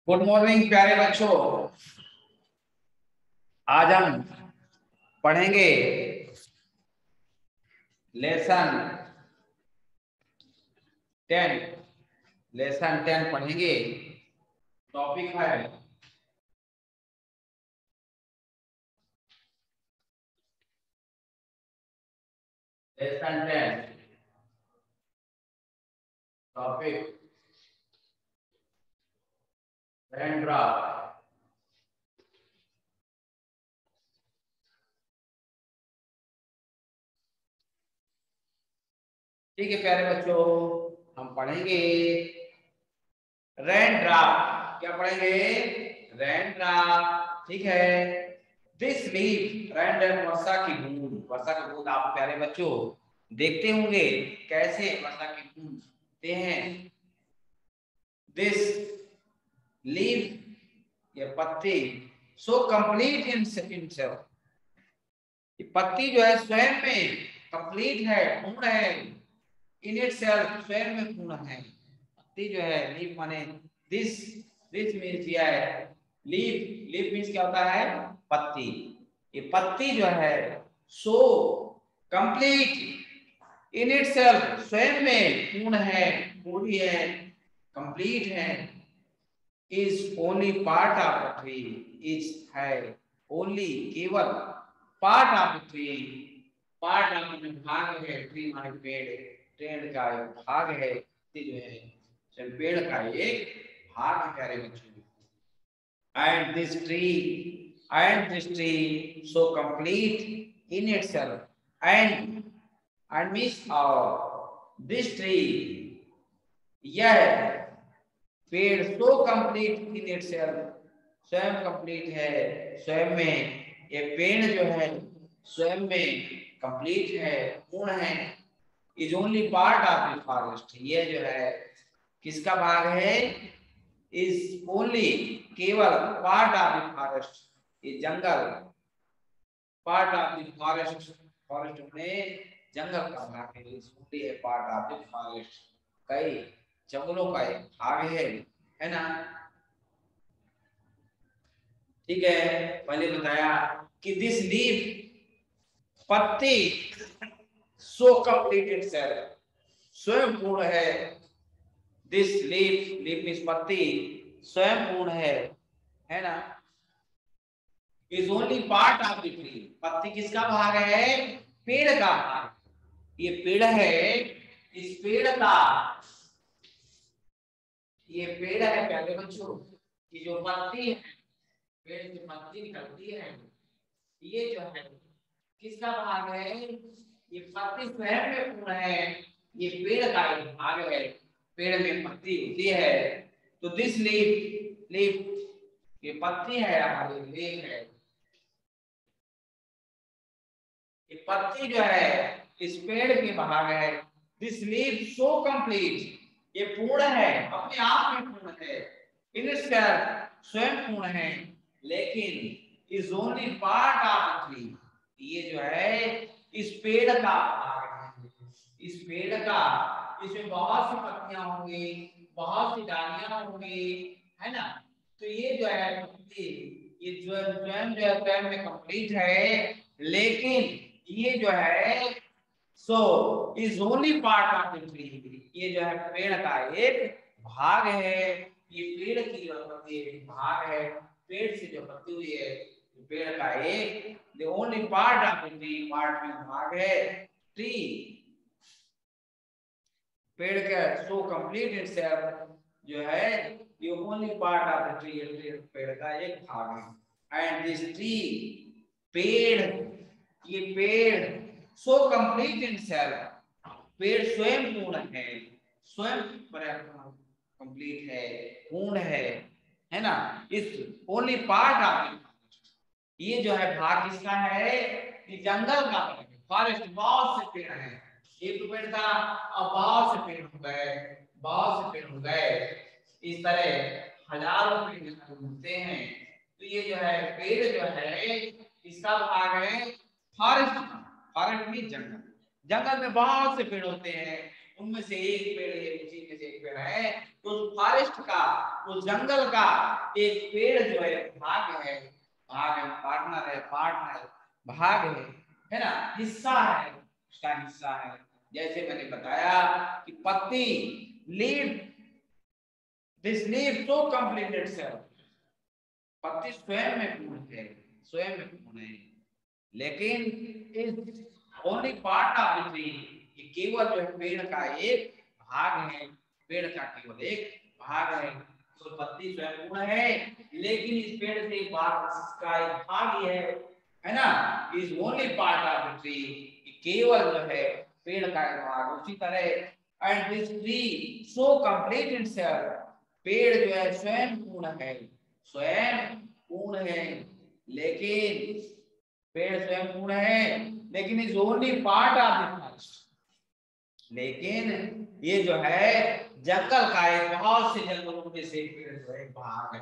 Good morning प्यारे बच्चों। आज हम पढ़ेंगे लेसन 10। लेसन 10 पढ़ेंगे। टॉपिक है लेसन 10। Topic raindrop. ठीक है प्यारे बच्चों, हम पढ़ेंगे रेनड्रॉप। क्या पढ़ेंगे? रेनड्रॉप। ठीक है। दिस लीफ रेनड्रॉप वर्षा की बूंद। वर्षा की बूंद आप प्यारे बच्चों देखते होंगे कैसे वर्षा की बूंद देखते हैं। दिस लीफ, ये पत्ती, सो कंप्लीट इन सेल्फ, ये पत्ती जो है स्वयं में कंप्लीट है, पूर्ण है। इन इट सेल्फ, स्वयं में पूर्ण है। पत्ती जो है, लीफ माने दिस, दिस मीन्स यह है लीफ। लीफ मीन्स क्या होता है? पत्ती। ये पत्ती जो है so complete in it self, स्वयं में पूर्ण है, पूरी है, कंप्लीट है। Is only part of the tree, is है ओनली केवल, part of the tree, part of में भाग है, ट्री माने पेड़, पेड़ का एक भाग है। जो है पेड़ का एक भाग है प्यारे बच्चों। And this tree so complete in itself, and means this tree, यह पेड़ सो कंप्लीट इन इटसेल्फ, स्वयं कंप्लीट है, स्वयं में ये पेड़ जो है स्वयं में कंप्लीट है, पूर्ण है। Is only part of the forest, ये जो है किसका भाग है? इज ओनली, केवल, पार्ट ऑफ द फॉरेस्ट, ये जंगल, part of the forest, forest में जंगल का भाग है। Is only a part of the forest, कई जंगलों का एक भाग है ना। ठीक है, पहले बताया कि दिस लीफ, पत्ती, सो कंप्लीटेड सेल्फ, स्वयं पूर्ण है। दिस लीफ, लीफ मीन्स पत्ती, स्वयं पूर्ण है ना। Is only part of the tree, पत्ती किसका भाग है? पेड़ का भाग। ये पेड़ है, इस पेड़ का, ये पेड़ है प्यारे बच्चों की जो पत्ती है, पेड़ से पत्ती निकलती है, ये जो है किसका भाग है? ये पत्ती स्वयं में पूर्ण है, ये पेड़ का एक भाग है, पेड़ में पत्ती होती है। तो दिस लीफ, लीफ ये पत्ती है, हमारी लीफ है, ये पत्ती जो है इस पेड़ के भाग है। दिस लीफ सो कंप्लीट, ये पूर्ण है, अपने आप में पूर्ण है। इन इटसेल्फ, स्वयं पूर्ण है, लेकिन is only part of tree, ये जो है इस पेड़ का भाग है। इस पेड़ का, इसमें बहुत सी पत्तियां होंगी, बहुत सी डालियां होंगी, है ना। तो ये जो है पत्ती, ये जो स्वयं जो है स्वयं में कंप्लीट है, लेकिन ये जो है so is only part of the tree, ये जो है पेड़ का एक भाग है। ये पेड़ की जो पत्ती भाग है, पेड़ से जो पत्ती हुई है, पेड़ का एक, the only part of the tree, part में भाग है ट्री, पेड़ का सो कंप्लीट इटसेल्फ जो है ये only part of the tree, पेड़ का एक भाग है। एंड दिस ट्री, पेड़, ये पेड़ सो कंप्लीट इटसेल्फ, पेड़ स्वयं पूर्ण है, स्वयं कंप्लीट है, पूर्ण है ना। इस ओनली पार्ट ऑफ, ये जो है भाग किसका है? ये जंगल का है, फॉरेस्ट, बहुत से पेड़ हैं, एक पेड़ था और बहुत से पेड़ हो गए, बहुत से पेड़ हो गए, इस तरह हजारों पेड़ होते हैं। तो ये जो है पेड़ जो है इसका भाग है फॉरेस्ट, फॉरेस्ट में जंगल, जंगल में बहुत से पेड़ होते हैं, उनमें से एक पेड़ है, उसी में से एक पेड़ है। तो उस फॉरेस्ट का, उस जंगल का एक पेड़ जो है भाग है, पार्टनर है, भाग है ना, हिस्सा है, उसका हिस्सा है। जैसे मैंने बताया कि पत्ती, leaf, this leaf so complete itself, पत्ती स्वयं में पूर्ण है, स्वयं में पूर्ण है, लेकिन इस only part of the tree, ये केवल जो है पेड़ का एक भाग है, पेड़ का केवल एक भाग है। तो पत्ती स्वयं पूर्ण है, लेकिन इस पेड़ से एक भाग, का एक भाग ही है ना, is only part of the tree, केवल जो है पेड़ का एक भाग। उसी तरह and this tree so complete itself, पेड़ जो है स्वयं पूर्ण है, स्वयं पूर्ण है, लेकिन पेड़ स्वयं पूर्ण है, लेकिन is only part of the forest, लेकिन ये जो है जंगल का एक, बहुत से जंगलों में से पेड़ जो है भाग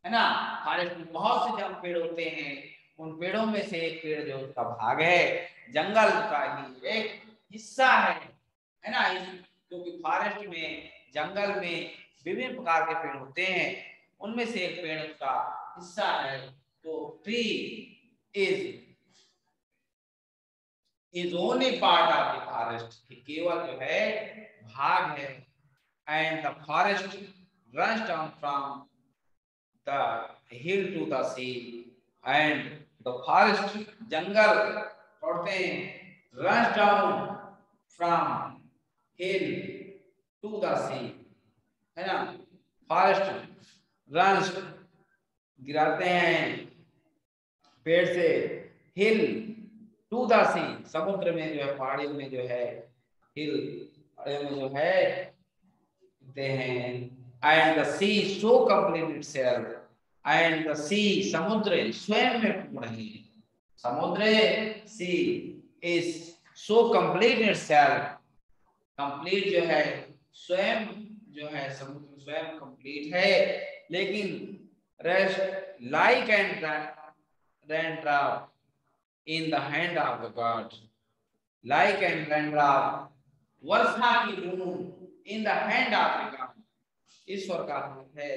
है ना, फॉरेस्ट में बहुत से जंगल पेड़ होते हैं, उन पेड़ों में से एक पेड़ जो उसका भाग है, जंगल का ही एक हिस्सा है ना। क्योंकि फॉरेस्ट में, जंगल में विभिन्न प्रकार के पेड़ होते हैं, उनमें से एक पेड़ उसका हिस्सा है। तो tree is only part of the forest, केवल जो है भाग है। and the forest runs down from the hill to the sea, and the forest, जंगल पढ़ते हैं, runs down from hill to the sea, है ना, forest runs, गिराते हैं पेड़ से, हिल टू द सी, समुद्र में जो है, पहाड़ियों में जो है, हिल पहाड़ियों में जो है कहते हैं, and the sea so complete itself, and the sea, समुद्र स्वयं में पूर्ण है, समुद्र, sea is so complete itself, complete जो है स्वयं जो है, समुद्र स्वयं कंप्लीट है, लेकिन rest like and raindrop in the hand of the God, like and raindrop, वर्षा की बूंद in the hand of the God, ईश्वर का हाथ है,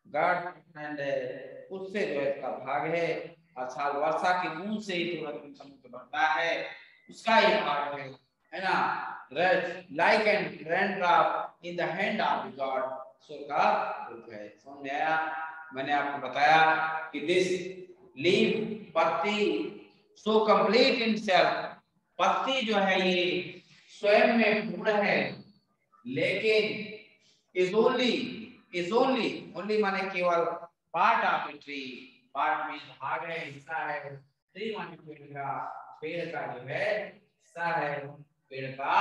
God hand है, उससे जो है इसका भाग है, अर्थात वर्षा की बूंद से ही तुरंत समुद्र बनता है, उसका ही भाग है ना, like and raindrop in the hand of the God, ईश्वर का रूप है। समझ में आया? मैंने आपको बताया कि दिस लीफ, पत्ती, सो कंप्लीट इन सेल्फ, पत्ती जो है ये स्वयं में पूर्ण है, लेकिन इज ओनली माने केवल part of a tree, part में भाग है, हिस्सा है, ट्री माने पेड़ का जो है हिस्सा है, पेड़ का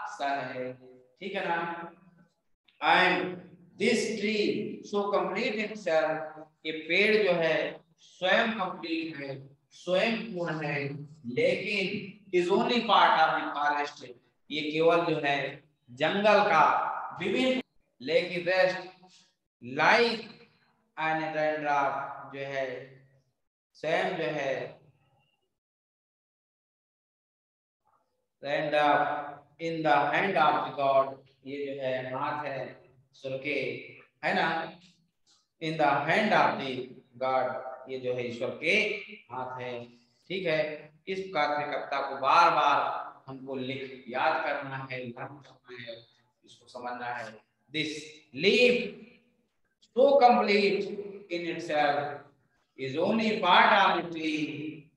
हिस्सा है, ठीक है ना। And this tree so complete itself, ये पेड़ जो है स्वयं कंप्लीट है, स्वयं पूर्ण है, लेकिन is only part of the forest, ये केवल जो है जंगल का विभिन्न, लेकिन रेस्ट लाइक एन रेनड्रॉप जो है स्वयं जो है raindrop in the hand of the god, ये जो है हाथ है ईश्वर के, है ना, इन the hand of the god, ये जो है ईश्वर के हाथ है, ठीक है। इस प्रकार से कविता को बार बार हमको लिख याद करना है, इसको समझना है। This leaf so complete in itself is only part of the tree,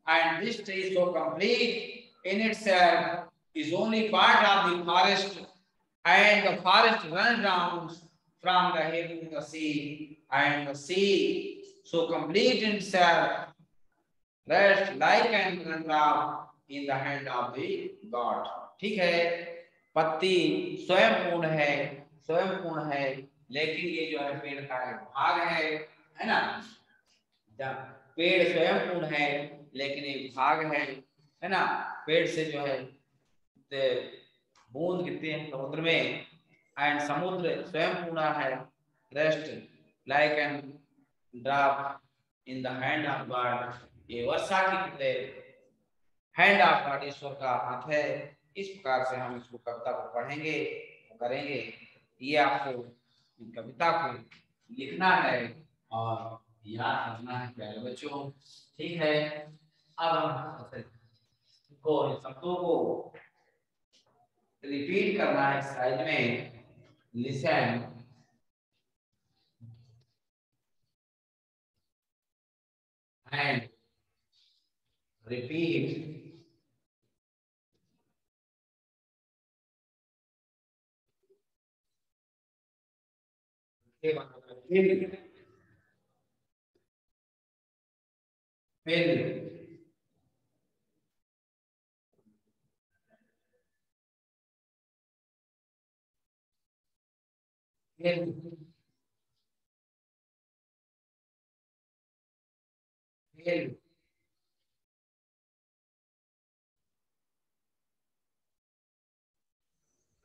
and this tree so complete in itself is only part of the forest, and the forest runs down from the hill to the sea, and the sea so complete in itself rest like an raindrop in the hand of the God, ठीक है। पत्ती स्वयं पूर्ण है, स्वयं पूर्ण है, लेकिन ये जो है पेड़ का एक भाग है ना, पेड़ स्वयं पूर्ण है, लेकिन एक भाग है ना, पेड़ से जो है बूंद गिरती है समुद्र में, एंड समुद्र स्वयं पूर्ण है, rest like an drop in the hand of God, ये वर्षा की हैंड ऑफ गॉड ईश्वर का हाथ है। इस प्रकार से हम इसको कविता को पढ़ेंगे करेंगे। ये आपको कविता को लिखना है और याद करना है प्यारे बच्चों। ठीक है, अब हम को शब्दों को रिपीट करना है साइड में। Listen and repeat fill fill fill fill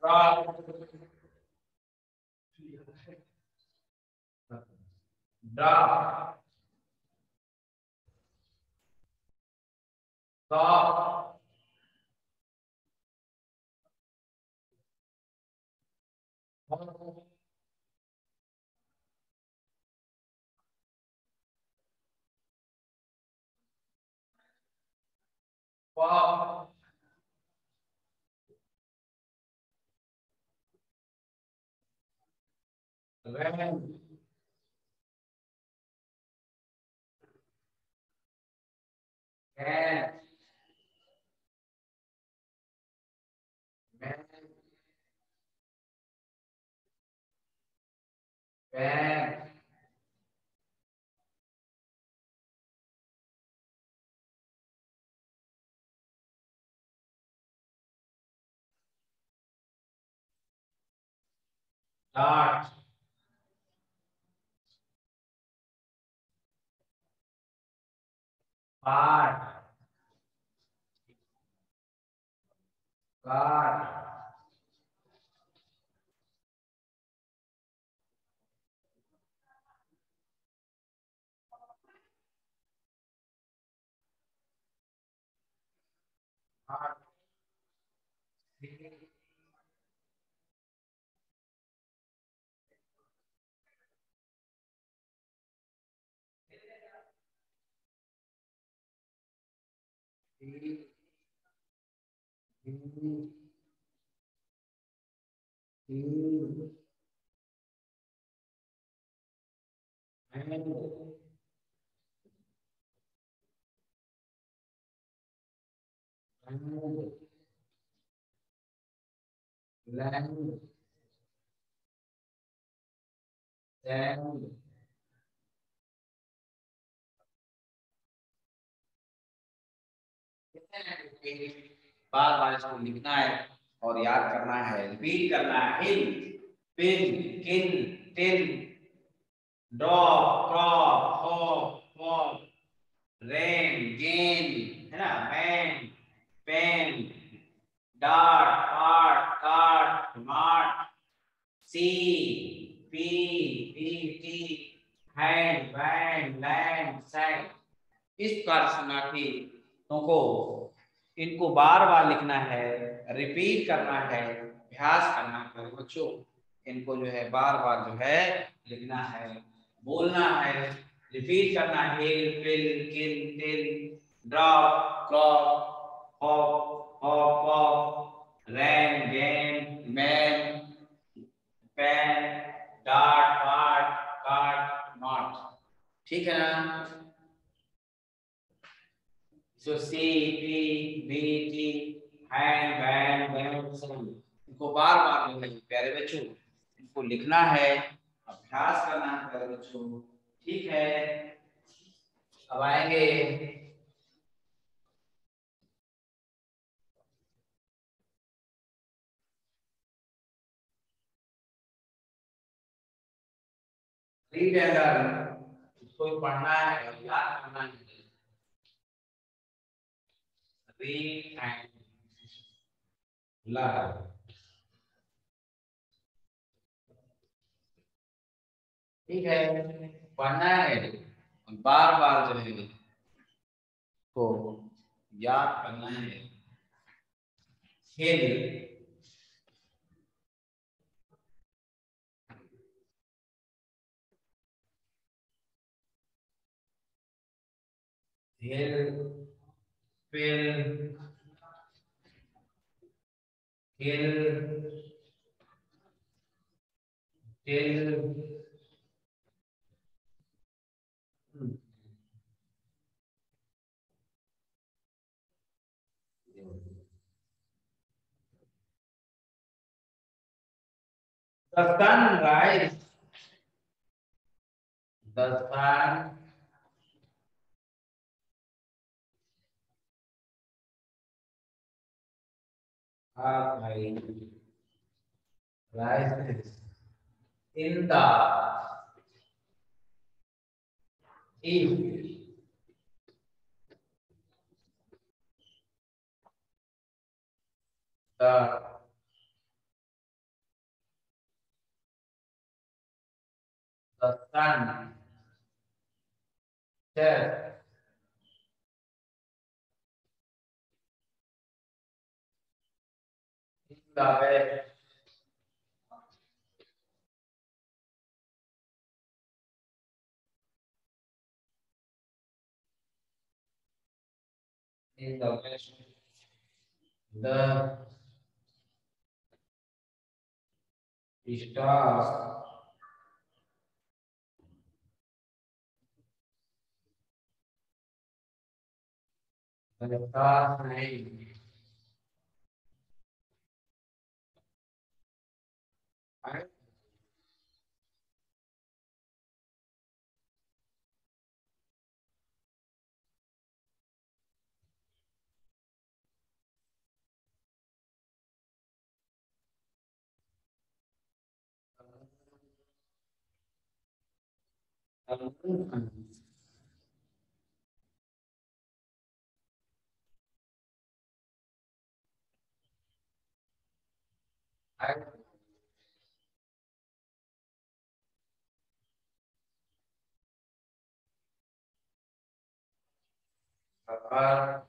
drop drop drop pop ran can man pan dart part card card land sand बार बार इसको लिखना है और याद करना है, रिपीट करना है। Hill pin kin tin drop crop hop fop rain gain, है ना, man pen dart part cart mart C P P T hand van land sand. इस प्रकार शरणार्थियों को इनको बार बार लिखना है, रिपीट करना है, अभ्यास करना है बच्चों। इनको जो है बार बार जो है लिखना है, बोलना है, रिपीट करना है। Hill fill kill till drop crop hop hop hop ran gain man pan dart part cart not. ठीक है ना? So C P B T hand van van sum, इनको बार बार जो है प्यारे बच्चों इनको लिखना है, अभ्यास करना है प्यारे बच्चों। ठीक है, अब आएंगे रीड एंड लर्न, इसको पढ़ना है और याद करना है। रीड एंड लर्न, ठीक है, पढ़ना है और बार बार जो है को याद करना है। Hill, hill, fill, hill, hill, the sunrise, the sun rises in the east. The sun sets in the west. In the west, the stars the stars shine. The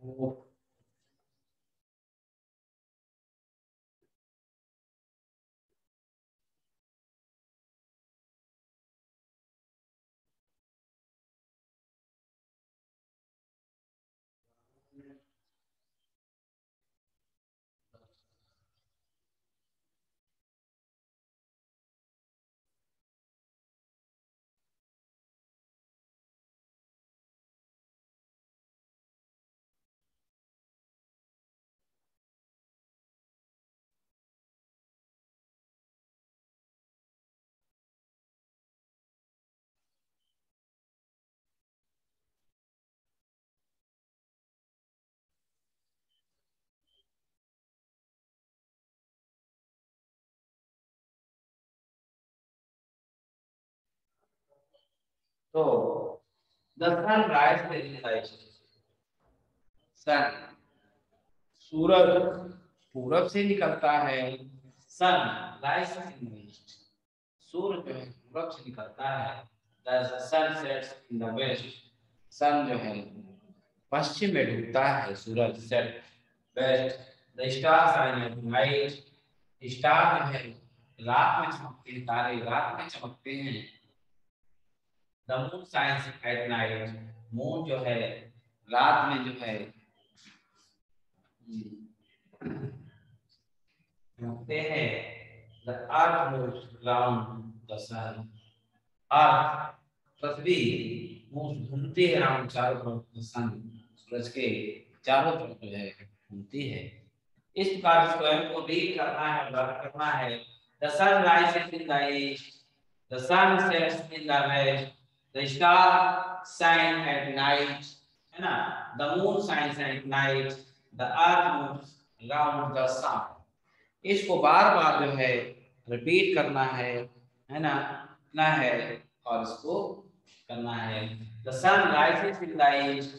move So the sun rises in the east. Sun, सूरज पूरब से निकलता है। Sun rise in the east, सूरज जो है पूरब से निकलता है। The sun sets in the west, sun जो है पश्चिम में डूबता है। सूरज set west. The stars are at night, star जो है रात में चमकते हैं, तारे रात में चमकते हैं। The moon shines at night, moon जो है रात में जो है चमकते हैं। The earth moves around the sun, earth पृथ्वी मूव्स घूमती है अराउंड चारों तरफ द सन, सूरज के चारों तरफ जो है घूमती है। इस प्रकार स्वयं को रीड करना है, वर्क करना है। The sun rises in the east, the sun sets in the west, the star shine at night, है ना। The moon shines at night, the earth moves around the sun. इसको बार बार जो है रिपीट करना है ना, ना है और इसको करना है। The sun rises in the east,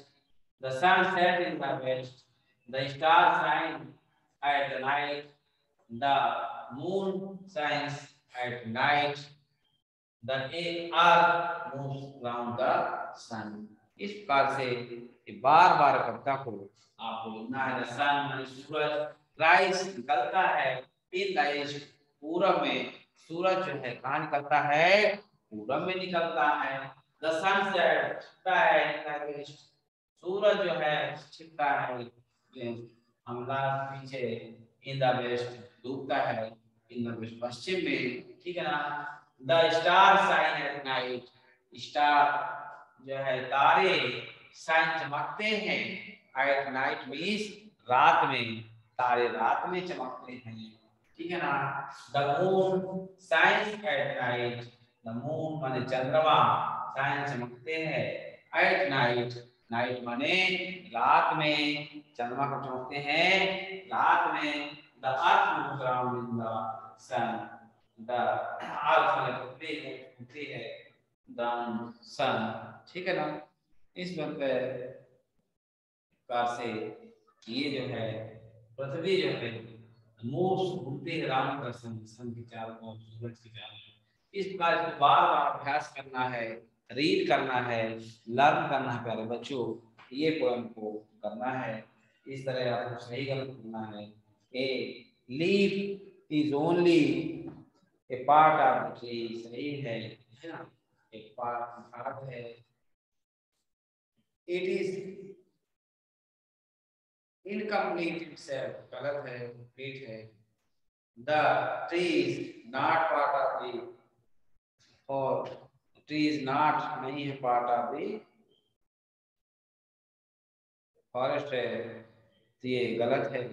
the sun set in the west, the star shine at the night, the moon shines at night the earth moves around the sun. इस प्रकार से बार बार कविता को आपको लिखना है। The sun माने सूरज, rise निकलता है in the east पूरब में, सूरज जो है कहाँ निकलता है, पूरब में निकलता है। The sun set छिपता है in the west, सूरज जो है छिपता है हमला पीछे in the west डूबता है in the west पश्चिम में, ठीक है ना। The star shine at night, star जो है तारे शाइन चमकते हैं, at night means रात में, तारे रात में चमकते हैं, ठीक है ना। The moon shines at night, the moon माने चंद्रमा, शाइन चमकते हैं at night, नाइट माने रात में, चंद्रमा को चमकते हैं रात में। The earth moves around in the sun, the earth माने पृथ्वी है the sun, ठीक है ना। इस प्रकार से ये जो है पृथ्वी जो है मूव्स घूमती है राम का सन के चारों ओर, सूरज के चारों ओर। इस प्रकार इसको बार बार अभ्यास करना है, रीड करना है, लर्न करना है प्यारे बच्चों, ये पोएम को करना है। इस तरह आपको सही गलत करना है। A leaf is only a part of the tree, सही है ना, एक पार्ट है। इट इज इनकम्प्लीट इटसेल्फ, गलत है, कंप्लीट है। The tree is not part of the, और ट्री इज नॉट नहीं है पार्ट ऑफ द फॉरेस्ट है, तो ये गलत है।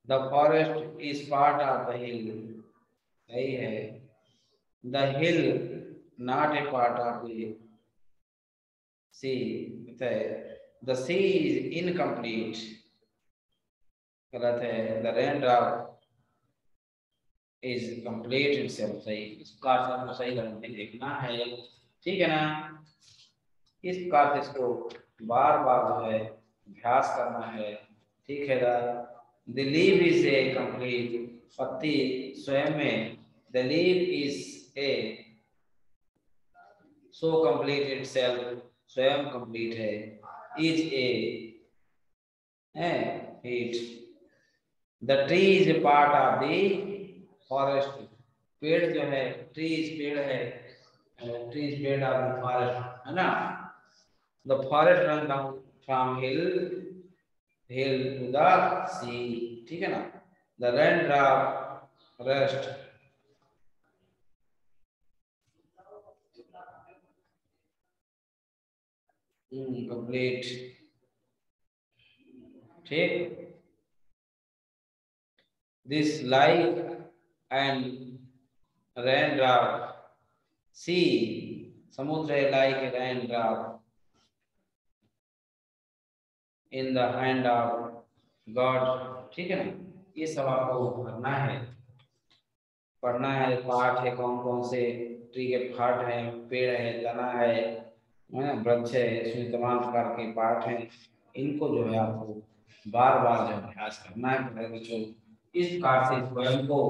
The forest is part of the hill, सही है। The hill not a part of the sea, the sea is incomplete, गलत है। The rain drop is complete itself, सही। इस प्रकार से आपको सही गलत नहीं देखना है, ठीक है ना। इस प्रकार से इसको बार बार जो है अभ्यास करना है, ठीक है। The leaf is a complete, पत्ती स्वयं में, the leaf is a so complete itself, स्वयं कंप्लीट है। Is a it, the tree is a part of the forest, पेड़ जो है, ट्रीज पेड़ है, ट्रीज पेड़ ऑफ द फॉरेस्ट, है ना। The forest run down from hill to the sea, ठीक है ना। The rain drop rest, complete, ठीक। This like and rain drop, sea समुद्र है, like rain drop in the hand of God, ठीक है ना। ये सब आपको करना है, पढ़ना है। पार्ट है कौन कौन से, ट्री के पार्ट है, पेड़ है, तना है, वृक्ष है, इसमें तमाम प्रकार के पार्ट हैं। इनको जो है आपको बार बार जो अभ्यास करना है बच्चों। इस प्रकार से इस पोएम को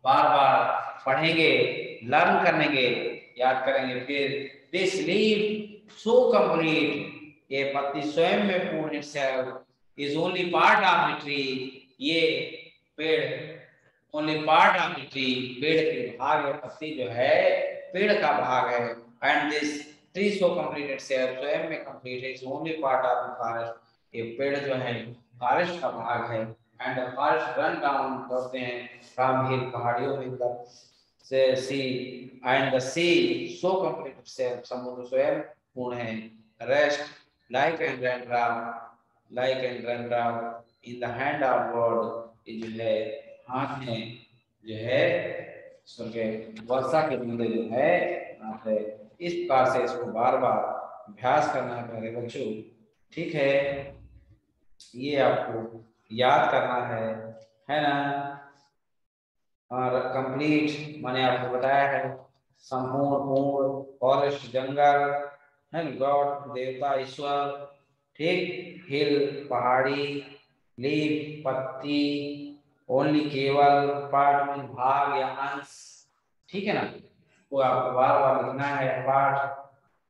बार बार पढ़ेंगे, लर्न करेंगे, याद करेंगे। फिर दिस लीफ सो कंप्लीट, ये पत्ती स्वयं में पूर्ण itself is only part of the tree, ये पेड़ only part of the tree, पेड़ के भाग है, पत्ती जो है पेड़ का भाग है। And this tree so complete itself, स्वयं में कंप्लीट है, is only part of the forest, ये पेड़ जो है फॉरेस्ट का भाग है। And the forest run down करते हैं फ्रॉम हिल, पहाड़ियों में तक से sea, and the sea so complete itself, समुद्र स्वयं पूर्ण है। Rest like and rain drop, like and rain drop in the hand of God, ये जो है हाथ में जो है वर्षा के बूंदे जो है हाथ है। इस प्रकार से इसको बार बार अभ्यास करना है प्यारे बच्चों, ठीक है। ये आपको याद करना है ना। और कंप्लीट मैंने आपको बताया है, संपूर्ण, पूर्ण, फॉरेस्ट जंगल है, गॉड देवता ईश्वर, ठीक। हिल पहाड़ी, लीफ पत्ती, ओनली केवल, पार्ट में भाग या अंश, ठीक है ना, वो आपको बार बार लिखना है। पार्ट,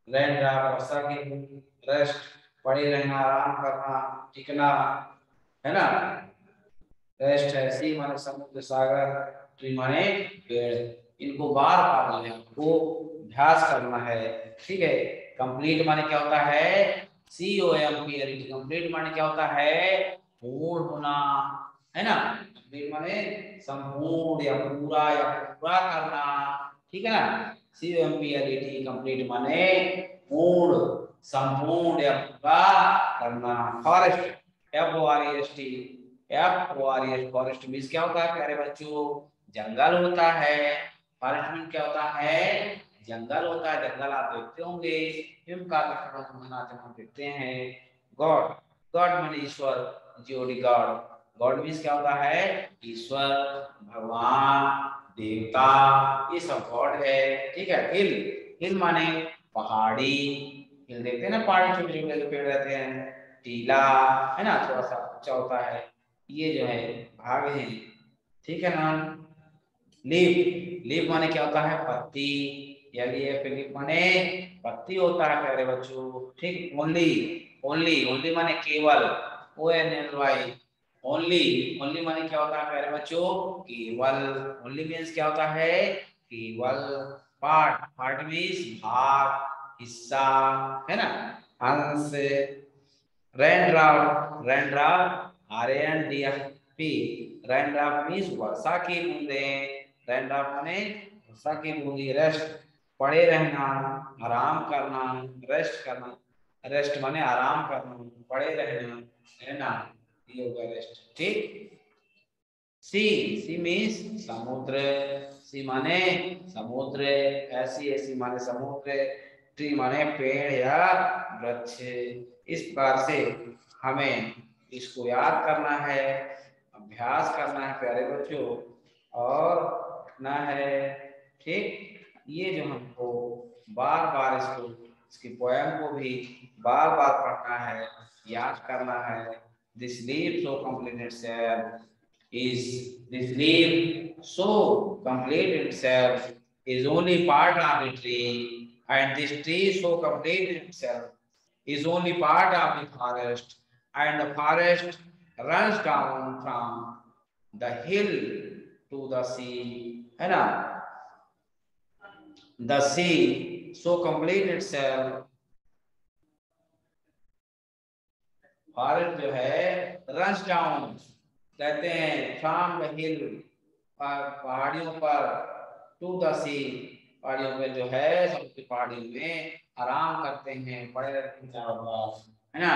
रेन ड्रॉप वर्षा की बूंद, रेस्ट पड़े रहना, आराम करना, टिकना, है ना। रेस्ट है, सी माने समुद्र सागर, ट्री माने पेड़। इनको बार बार जो है आपको अभ्यास करना है, ठीक है। कंप्लीट माने क्या होता है, COMPLET, कंप्लीट माने क्या होता है, पूर्ण होना, है ना। कंप्लीट माने संपूर्ण या पूरा करना, ठीक है ना। COMPLET कंप्लीट माने पूर्ण, संपूर्ण या पूरा करना। फॉरेस्ट, FOREST, फॉरेस्ट मीन्स क्या होता है प्यारे बच्चों, जंगल होता है। फॉरेस्ट मीन्स क्या होता है, जंगल होता है। जंगल आप देखते होंगे फिल्म का बनाते हम देखते हैं। गॉड, गॉड माने ईश्वर, GOD गॉड। गॉड मीन्स क्या होता है, ईश्वर, भगवान, देवता, ये सब गॉड है, ठीक है। हिल, हिल माने पहाड़ी, हिल देखते हैं ना, पहाड़ी छोटे छोटे पेड़ रहते हैं, टीला, है ना, थोड़ा सा ऊंचा होता है, ये जो है भाग है, ठीक है ना। लीफ, लीफ माने क्या होता है, पत्ती, लीफ माने पत्ती होता है प्यारे बच्चों, ठीक। ओनली, ओनली माने केवल, ONLY, ओनली, ओनली माने क्या होता है प्यारे बच्चों, केवल। ओनली मीन्स क्या होता है, केवल। पार्ट, पार्ट मीन्स भाग, हिस्सा, है ना, अंश। Raindrop, raindrop RANDROP, raindrop means वर्षा की बूंदें, रेनड्रॉप माने वर्षा की बूंदी। रेस्ट, पड़े रहना, आराम करना, रेस्ट करना, रेस्ट माने आराम करना, पड़े रहना, है ना, ये होगा रेस्ट, ठीक। सी, सी मीन्स समुद्र, सी माने समुद्र, ऐसी ऐसी माने समुद्र, ट्री माने पेड़ या वृक्ष। इस प्रकार से हमें इसको याद करना है, अभ्यास करना है प्यारे बच्चों, और रखना है, ठीक। ये जो हमको बार बार इसको, इसकी पोएम को भी बार बार पढ़ना है, याद करना है। This leave so complete itself, is this leaf so complete itself, is only part of the tree, and this tree so complete itself is only part of the forest, and the forest runs down from the hill to the sea, है ना। The sea so complete itself, forest जो है runs down, कहते हैं from the हिल, पहाड़ियों पर, to the सी, पहाड़ियों में जो है, समुद्र पहाड़ियों में आराम करते हैं, पड़े रहते हैं चारों तरफ, है ना।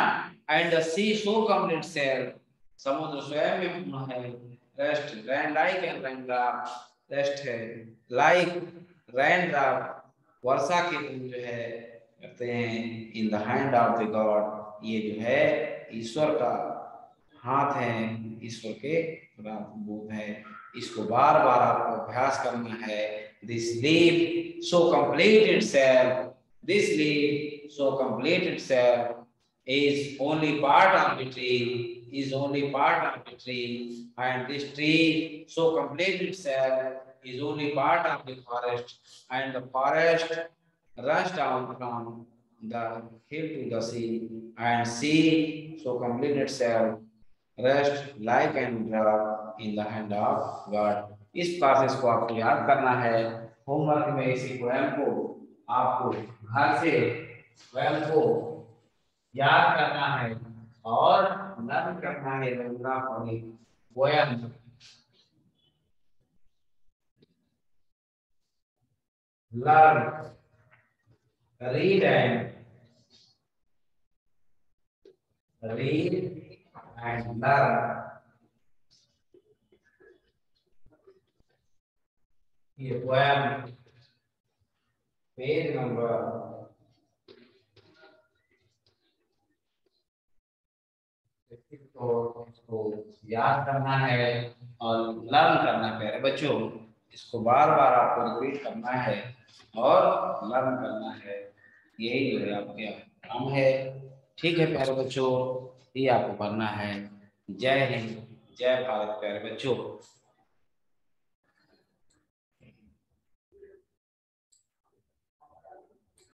And the sea so comes itself, समुद्र स्वयं में पूर्ण है। Rest, rain like and rain drop, rest है, लाइक रैन ड्रॉप, वर्षा की बूंद जो है करते हैं, in the hand of the god, ये जो है ईश्वर का हाथ है, ईश्वर के बूंद है। इसको बार बार आपको अभ्यास करना है। This leaf so complete itself, this leaf so complete itself is only part of the tree, is only part of the tree, and this tree so complete itself is only part of the forest, and the forest runs down from the hill to the sea, and sea so complete itself rest like and in the hand of God। इस process को आपको याद करना है। Homework में इसी poem को आपको घर से पोएम को याद करना है और लर्न करना है। रंगना पड़े poem, learn, read and learn. ये पोएम पेज नंबर 64 को याद करना है और लर्न करना है प्यारे बच्चों। इसको बार बार आपको रिपीट करना है और लर्न करना है, यही जो है आपके काम है, ठीक है प्यारे बच्चों, ये आपको करना है। जय हिंद। जय भारत प्यारे बच्चों।